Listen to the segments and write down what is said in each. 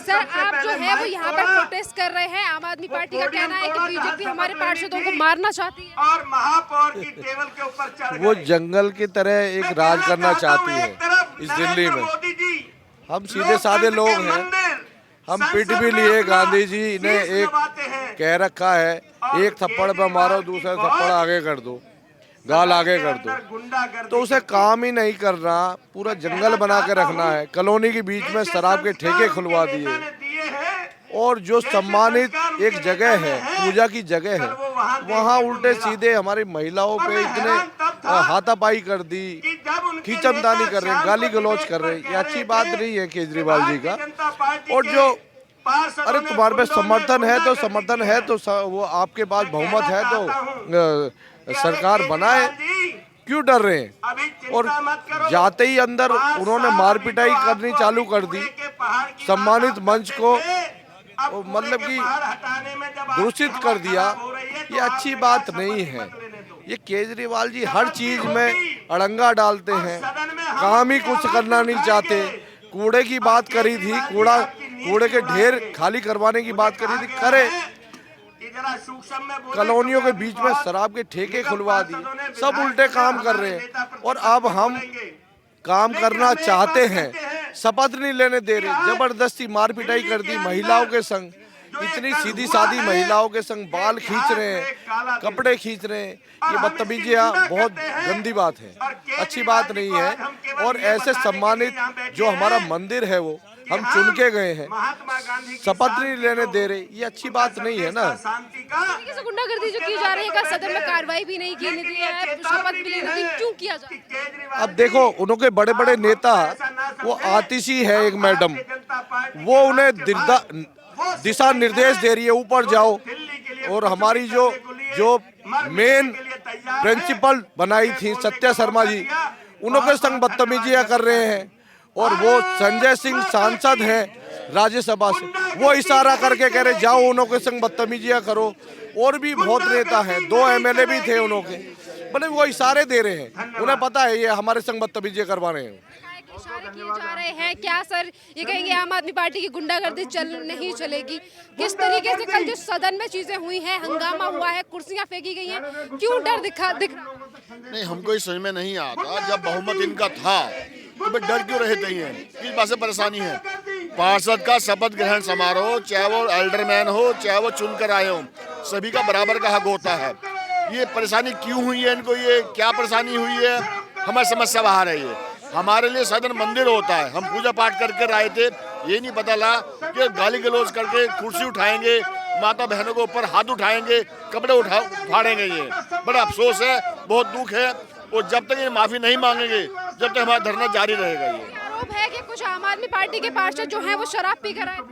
Sir आप जो है वो यहाँ पर प्रोटेस्ट कर रहे हैं। आम आदमी पार्टी का कहना है कि बीजेपी हमारे पार्षदों को मारना चाहती है और महापौर की टेबल के ऊपर चढ़ वो गए। जंगल की तरह एक मैं राज कहना करना चाहता हूं, चाहती है एक तरफ इस दिल्ली नरेंद्र में। मोदी जी हम सीधे साधे लोग लोकतंत्र के हैं, मंदिर, हम संसद पिट भी में लिए। अपना गांधी जी ने शीश एक नवाते हैं। कह रखा है, और एक थप्पड़ पे केजरीवाल मारो, की दूसरा बहुत थप्पड़ आगे कर दो, गाल आगे कर दो। गुंडागर्दी तो उसे काम ही नहीं करना, पूरा जंगल बना के रखना है। कॉलोनी के बीच में शराब के ठेके खुलवा दिए। और जो सम्मानित एक जगह है, पूजा की जगह है, वहाँ उल्टे सीधे हमारी महिलाओं पे इतने हाथापाई कर दी, खींचमतानी कर रहे हैं, गाली गलौज कर रहे हैं। ये अच्छी बात नहीं है केजरीवाल जी का। और जो अरे तुम्हारे पे समर्थन है तो समर्थन है तो वो आपके पास बहुमत है तो सरकार बनाए, क्यों डर रहे हैं? और जाते ही अंदर उन्होंने मार पिटाई करनी चालू कर दी। सम्मानित मंच को मतलब कि दूषित कर दिया। ये अच्छी बात नहीं है। ये केजरीवाल जी हर चीज में अड़ंगा डालते हैं, काम ही कुछ करना नहीं चाहते। कूड़े की बात करी थी, कूड़े के ढेर खाली करवाने की बात करी थी, करे। कॉलोनियों के बीच में शराब के ठेके खुलवा दिए, सब उल्टे काम कर रहे हैं। और अब हम काम करना चाहते हैं, शपथ नहीं लेने दे रहे, जबरदस्ती मार पिटाई कर दी महिलाओं के संग। इतनी सीधी सादी महिलाओं के संग बाल खींच रहे हैं, कपड़े खींच रहे हैं। ये बदतमीजियां बहुत गंदी बात है, अच्छी बात नहीं है। और ऐसे सम्मानित जो हमारा मंदिर है वो हम चुन के गए हैं, शपथ नहीं लेने दे रहे, ये अच्छी बात नहीं है ना। तरीके से गुंडागर्दी जो की जा रही है, का सदन में कार्रवाई भी नहीं की दी है, शपथ भी लेने दी, क्यों किया जा रहा है? अब देखो उनके बड़े बड़े नेता, वो आतिशी है एक मैडम, वो उन्हें दिशा निर्देश दे रही है, ऊपर जाओ। और हमारी जो मेन प्रिंसिपल बनाई थी सत्या शर्मा जी, उनके संग बदतमीजियां कर रहे हैं। और वो संजय सिंह सांसद हैं राज्यसभा से, वो इशारा करके कह रहे जाओ उनके संग बदतमीजियां करो। और भी बहुत नेता हैं, 2 एमएलए भी थे उनके, बने वो इशारे दे रहे हैं, उन्हें पता है ये हमारे संग बदतमीजियां करवा रहे हैं। इशारे किए जा रहे हैं क्या सर? ये कहेंगे आम आदमी पार्टी की गुंडागर्दी नहीं चलेगी? किस तरीके से कल जो सदन में चीजें हुई हैं, हंगामा हुआ है, कुर्सियां फेंकी गई हैं, क्यों डर दिख रहा? नहीं, हमको इस समझ में नहीं आता। जब बहुमत इनका था तो फिर डर क्यों रहे थे? किस बात से परेशानी है? पार्षद का शपथ ग्रहण समारोह, चाहे वो एल्डरमैन हो, चाहे वो चुनकर आए हो, सभी का बराबर का हक होता है। ये परेशानी क्यों हुई है इनको? ये क्या परेशानी हुई है? हमारी समस्या बाहर है। ये हमारे लिए सदन मंदिर होता है, हम पूजा पाठ करके आए थे। ये नहीं पता लगा कि गाली गलौज करके कुर्सी उठाएंगे, माता बहनों के ऊपर हाथ उठाएंगे, कपड़े उठाड़ेंगे। ये बड़ा अफसोस है, बहुत दुख है। और जब तक ये माफी नहीं मांगेंगे, जब तक हमारा धरना जारी रहेगा। ये आरोप है कि कुछ आम आदमी पार्टी के पार्षद जो हैं वो शराब पी कर आए थे।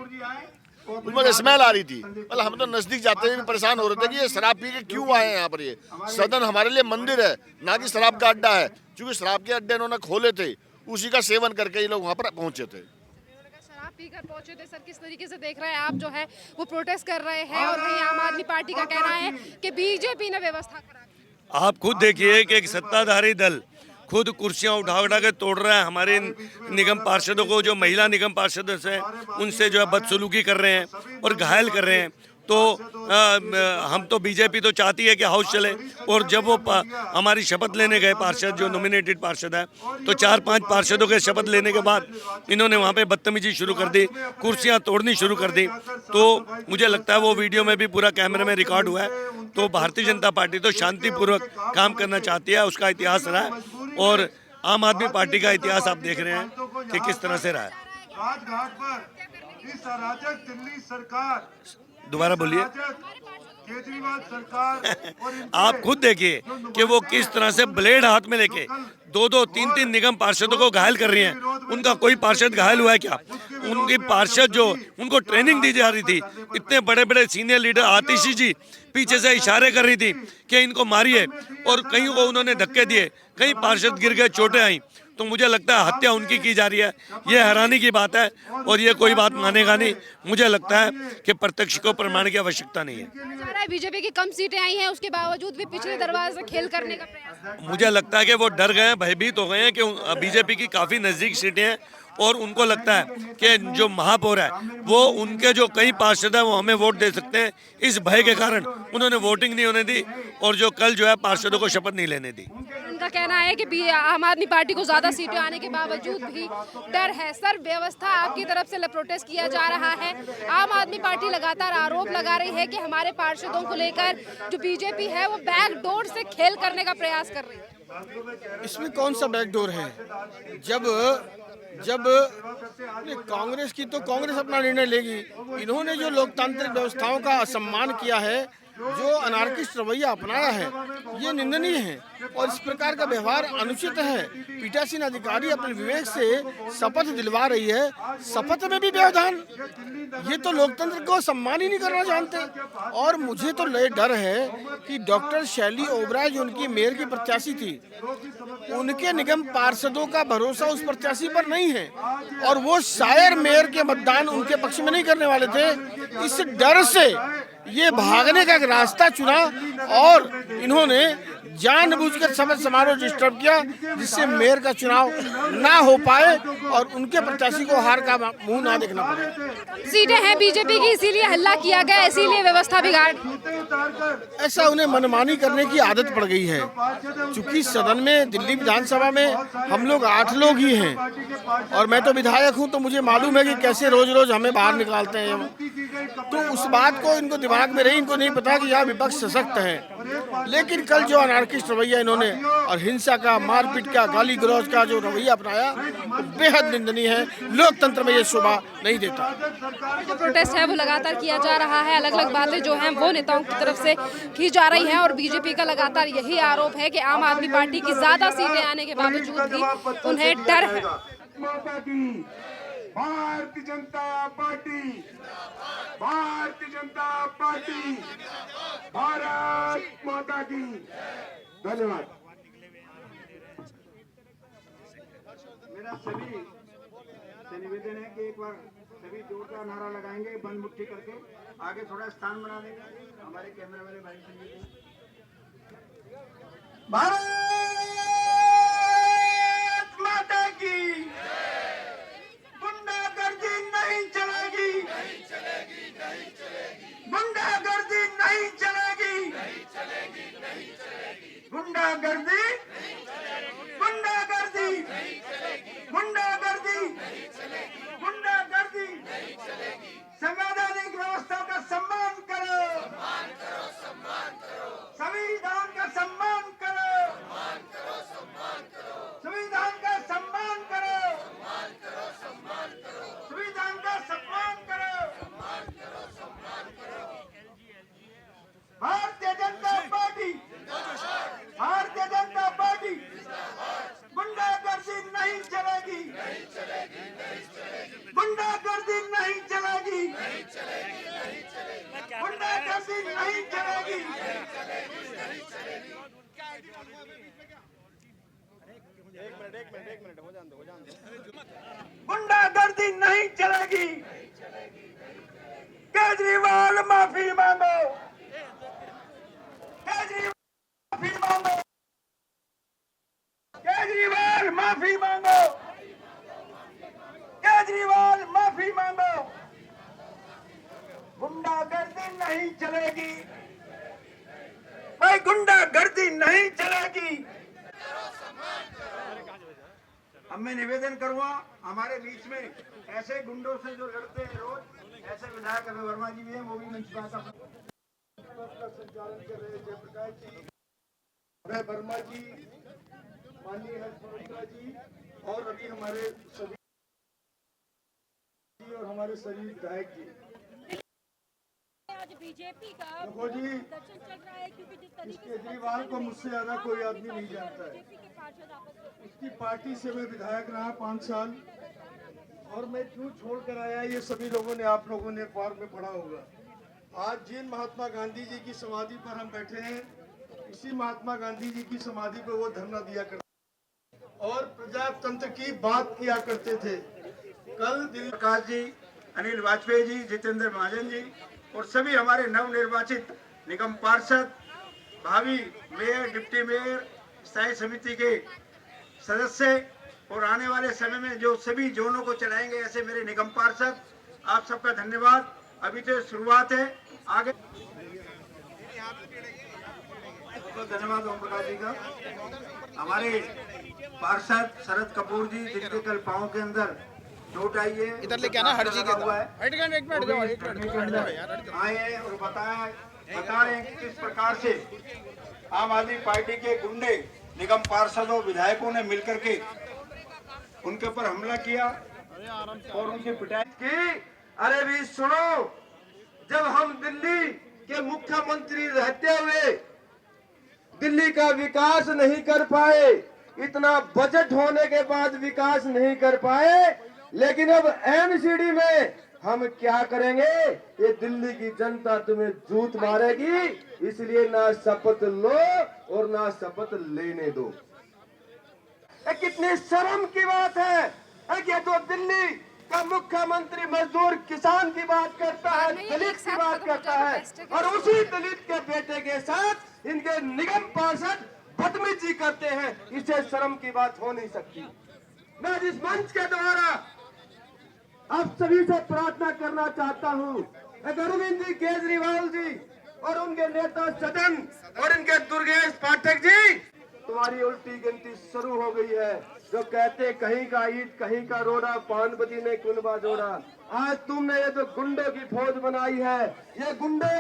उनमें स्मेल आ रही थी। मतलब हम तो नजदीक जाते हुए परेशान हो रहे थे कि ये शराब पी के क्यों आए हैं यहाँ पर। ये सदन हमारे लिए मंदिर है, ना कि शराब का अड्डा है। क्योंकि शराब के अड्डे इन्होंने खोले थे, उसी का सेवन करके ये लोग वहाँ पर पहुंचे थे। शराब पीकर पहुंचे थे। सर किस तरीके से देख रहे हैं आप जो है वो प्रोटेस्ट कर रहे हैं, और वहीं आम आदमी पार्टी का कहना है कि बीजेपी ने व्यवस्था करा दी। आप खुद देखिए कि एक सत्ताधारी दल खुद कुर्सियां उठा उठा के तोड़ रहा है। हमारे निगम पार्षदों को, जो महिला निगम पार्षद हैं, उनसे जो है बदसलूकी कर रहे हैं और घायल कर रहे हैं। तो हम तो बीजेपी तो चाहती है कि हाउस चले। और जब वो हमारी शपथ लेने गए पार्षद, जो नॉमिनेटेड पार्षद है, तो 4-5 पार्षदों के शपथ लेने के बाद इन्होंने वहाँ पे बदतमीजी शुरू कर दी, कुर्सियाँ तोड़नी शुरू कर दी। तो मुझे लगता है वो वीडियो में भी पूरा कैमरे में रिकॉर्ड हुआ है। तो भारतीय जनता पार्टी तो शांतिपूर्वक काम करना चाहती है, उसका इतिहास रहा है। और आम आदमी पार्टी का इतिहास आप देख रहे हैं कि किस तरह से रहा है। राजघाट पर इस अराजक दिल्ली सरकार, दोबारा बोलिए। केजरीवाल सरकार आप खुद देखिए कि वो किस तरह से ब्लेड हाथ में लेके 2-2, 3-3 निगम पार्षदों को घायल कर रही हैं। उनका कोई पार्षद घायल हुआ है क्या? उनकी पार्षद जो उनको ट्रेनिंग दी जा रही थी, इतने बड़े बड़े सीनियर लीडर आतिशी जी पीछे से इशारे कर रही थी कि इनको मारिए, और कहीं को उन्होंने धक्के दिए, कहीं पार्षद गिर गए, चोटें आई। तो मुझे लगता है हत्या उनकी की जा रही है। ये हैरानी की बात है, और ये कोई बात मानेगा नहीं। मुझे लगता है कि प्रत्यक्ष को प्रमाण की आवश्यकता नहीं है। बीजेपी की कम सीटें आई हैं, उसके बावजूद भी पिछले दरवाजे से खेल करने का प्रयास। मुझे लगता है कि वो डर गए हैं, भयभीत हो गए हैं कि बीजेपी की काफ़ी नज़दीक सीटें हैं और उनको लगता है कि जो महापौर है वो उनके जो कई पार्षद है वो हमें वोट दे सकते हैं, इस भय के कारण उन्होंने वोटिंग नहीं होने दी और जो कल जो है पार्षदों को शपथ नहीं लेने दी। उनका कहना है कि आम आदमी पार्टी को ज्यादा सीटें आने के बावजूद भी डर है। सर, व्यवस्था आपकी तरफ से प्रोटेस्ट किया जा रहा है, आम आदमी पार्टी लगातार आरोप लगा रही है कि हमारे पार्षदों को लेकर जो बीजेपी है वो बैकडोर से खेल करने का प्रयास कर रही है। इसमें कौन सा बैकडोर है? जब कांग्रेस की तो कांग्रेस अपना निर्णय लेगी। इन्होंने जो लोकतांत्रिक व्यवस्थाओं का असम्मान किया है, जो अनार्किस्ट रवैया अपनाया है, ये निंदनीय है और इस प्रकार का व्यवहार अनुचित है। पीठासीन अधिकारी अपने विवेक से शपथ दिलवा रही है, शपथ में भी व्यवधान। ये तो लोकतंत्र को सम्मान ही नहीं करना जानते। और मुझे तो डर है कि डॉक्टर शैली ओबराय जो उनकी मेयर की प्रत्याशी थी, उनके निगम पार्षदों का भरोसा उस प्रत्याशी पर नहीं है और वो शायद मेयर के मतदान उनके पक्ष में नहीं करने वाले थे। इस डर से ये भागने का एक रास्ता चुना और इन्होंने जानबूझकर शपथ समारोह डिस्टर्ब किया, जिससे मेयर का चुनाव ना हो पाए और उनके प्रत्याशी को हार का मुंह ना देखना पड़े। सीटें हैं बीजेपी की, इसीलिए हल्ला किया गया, इसीलिए व्यवस्था बिगाड़। ऐसा उन्हें मनमानी करने की आदत पड़ गई है। चूंकि सदन में, दिल्ली विधानसभा में हम लोग 8 लोग ही हैं और मैं तो विधायक हूं, तो मुझे मालूम है कि कैसे रोज रोज हमें बाहर निकालते हैं। तो उस बात को इनको दिमाग में रही, इनको नहीं पता कि यहाँ विपक्ष सशक्त है। लेकिन कल जो अनार्किस्ट रवैया इन्होंने और हिंसा का, मारपीट का, गाली गलौज का जो रवैया अपनाया, वो बेहद निंदनीय है। लोकतंत्र में ये शोभा नहीं देता। जो प्रोटेस्ट है वो लगातार किया जा रहा है, अलग अलग बातें जो हैं वो नेताओं की तरफ से की जा रही हैं और बीजेपी का लगातार यही आरोप है कि आम आदमी पार्टी की ज्यादा सीटें आने के बावजूद भी उन्हें डर है। भारतीय जनता पार्टी, भारतीय जनता पार्टी, भारत माता की। धन्यवाद। मेरा सभी से निवेदन है कि एक बार सभी जोरदार नारा लगाएंगे, बंद मुट्ठी करके आगे थोड़ा स्थान बना देंगे। हमारे कैमरे वाले भाई से भारत माता की। गुंडागर्दी नहीं चलेगी, नहीं चलेगी, नहीं चलेगी। गुंडागर्दी नहीं चलेगी, नहीं चलेगी, नहीं चलेगी। गुंडागर्दी, गुंडागर्दी, गुंडागर्दी, गुंडागर्दी, संवैधानिक व्यवस्था का सम्मान करो, सम्मान करो, सम्मान करो। संविधान का सम्मान करो, सम्मान करो, सम्मान करो। संविधान का सम्मान करो, सम्मान करो, सम्मान करो। संविधान का सम्मान करो, सम्मान करो, सम्मान करो। Bharatiya Janata party, Bharatiya Janata party. गुंडागर्दी नहीं चलेगी, नहीं चलेगी, नहीं चलेगी। गुंडागर्दी नहीं चलेगी, नहीं चलेगी, नहीं चलेगी। गुंडागर्दी नहीं चलेगी, नहीं चलेगी, नहीं चलेगी। एक मिनट हो जान दो। गुंडागर्दी नहीं चलेगी। केजरीवाल माफी मांगो, केजरीवाल माफी मांगो, केजरीवाल माफी मांगो, केजरीवाल माफी मांगो। गुंडागर्दी नहीं चलेगी भाई, गुंडागर्दी नहीं चलेगी। अब मैं निवेदन करूंगा, हमारे बीच में ऐसे गुंडों से जो लड़ते हैं रोज, ऐसे विधायक अभय वर्मा जी भी हैं, वो भी मंच पर संचालन कर रहे जयप्रकाश जी, अभय वर्मा जी, माननीय हर्ष जी और अभी हमारे सभी और हमारे सभी विधायक जी। आज बीजेपी का देखो जी, दर्शन चल रहा है क्योंकि जिस इस केजरीवाल को मुझसे ज्यादा कोई आदमी नहीं जानता है। इसकी पार्टी से मैं विधायक रहा 5 साल और मैं क्यों छोड़ कर आया, ये सभी लोगों ने, आप लोगों ने अखबार में पढ़ा होगा। आज जिन महात्मा गांधी जी की समाधि पर हम बैठे हैं, इसी महात्मा गांधी जी की समाधि पर वो धरना दिया करते और प्रजातंत्र की बात किया करते थे। कल दिलीप प्रकाश जी, अनिल वाजपेयी जी, जितेंद्र महाजन जी और सभी हमारे नवनिर्वाचित निगम पार्षद, भावी मेयर, डिप्टी मेयर, स्थायी समिति के सदस्य और आने वाले समय में जो सभी जोनों को चलाएंगे ऐसे मेरे निगम पार्षद, आप सबका धन्यवाद। अभी तो शुरुआत है, आगे तो धन्यवाद ओम प्रकाश जी का। हमारे पार्षद शरद कपूर जी, जिनके कल पाँव के अंदर चोट आई है, इधर लेके आना, हर जी के हुआ है, एक मिनट आए हैं और बता रहे हैं कि किस प्रकार से आम आदमी पार्टी के गुंडे निगम पार्षदों विधायकों ने मिलकर के उनके ऊपर हमला किया और उनकी पिटाई की। अरे भी सुनो, जब हम दिल्ली के मुख्यमंत्री रहते हुए दिल्ली का विकास नहीं कर पाए, इतना बजट होने के बाद विकास नहीं कर पाए, लेकिन अब एमसीडी में हम क्या करेंगे? ये दिल्ली की जनता तुम्हें जूत मारेगी, इसलिए ना शपथ लो और ना शपथ लेने दो। कितनी शर्म की बात है कि तो दिल्ली का मुख्यमंत्री मजदूर किसान की बात करता है, दलित की बात करता है, और उसी दलित के बेटे के साथ इनके निगम पार्षद बदतमीजी करते हैं। इसे शर्म की बात हो नहीं सकती। मैं इस मंच के द्वारा आप सभी से प्रार्थना करना चाहता हूँ, अरविंद जी केजरीवाल जी और उनके नेता सदन और इनके दुर्गेश पाठक जी, तुम्हारी उल्टी गिनती शुरू हो गई है। जो कहते कहीं का ईट कहीं का रोड़ा, पानपति ने कुनबा जोड़ा। आज तुमने ये जो गुंडों की फौज बनाई है, ये गुंडे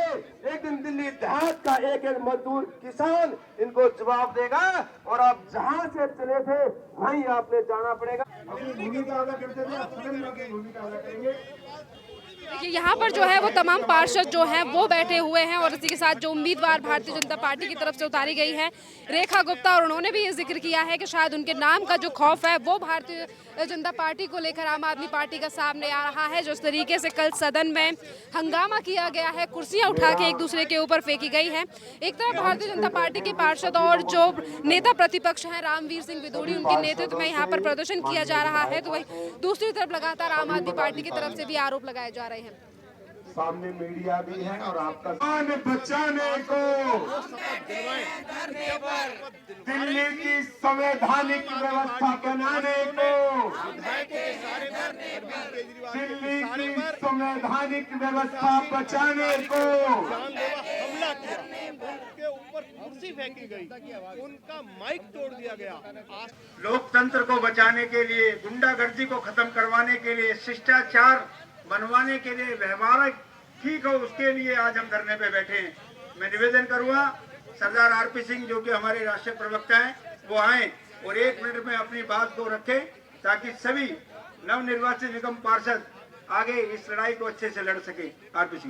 एक दिन दिल्ली देहात का एक एक मजदूर किसान इनको जवाब देगा, और आप जहां से चले थे वहीं आपने जाना पड़ेगा। अपनी भूमिका अदा करते थे, आप सदन में अपनी भूमिका अदा करेंगे। देखिए यहाँ पर जो है वो तमाम पार्षद जो हैं वो बैठे हुए हैं, और इसी के साथ जो उम्मीदवार भारतीय जनता पार्टी की तरफ से उतारी गई है रेखा गुप्ता, और उन्होंने भी ये जिक्र किया है कि शायद उनके नाम का जो खौफ है वो भारतीय जनता पार्टी को लेकर आम आदमी पार्टी का सामने आ रहा है। जिस तरीके से कल सदन में हंगामा किया गया है, कुर्सियां उठा के एक दूसरे के ऊपर फेंकी गई है। एक तरफ भारतीय जनता पार्टी के पार्षद और जो नेता प्रतिपक्ष हैं रामवीर सिंह विदोड़ी, उनके नेतृत्व में यहाँ पर प्रदर्शन किया जा रहा है, तो वही दूसरी तरफ लगातार आम आदमी पार्टी की तरफ से भी आरोप लगाए जा रहे हैं। सामने मीडिया भी है और आपका बचाने को दिल्ली की संवैधानिक व्यवस्था बनाने को, दिल्ली की संवैधानिक व्यवस्था बचाने को हमला किया, उनके ऊपर कुर्सी फेंकी गई, उनका माइक तोड़ दिया गया। लोकतंत्र को बचाने के लिए, गुंडागर्दी को खत्म करवाने के लिए, शिष्टाचार बनवाने के लिए, व्यवहारिक ठीक हो उसके लिए आज हम धरने पे बैठे हैं। मैं निवेदन करूंगा सरदार आरपी सिंह जो कि हमारे राष्ट्रीय प्रवक्ता हैं, वो आए और 1 मिनट में अपनी बात को रखें, ताकि सभी नवनिर्वाचित निगम पार्षद आगे इस लड़ाई को अच्छे से लड़ सके। आरपी सिंह।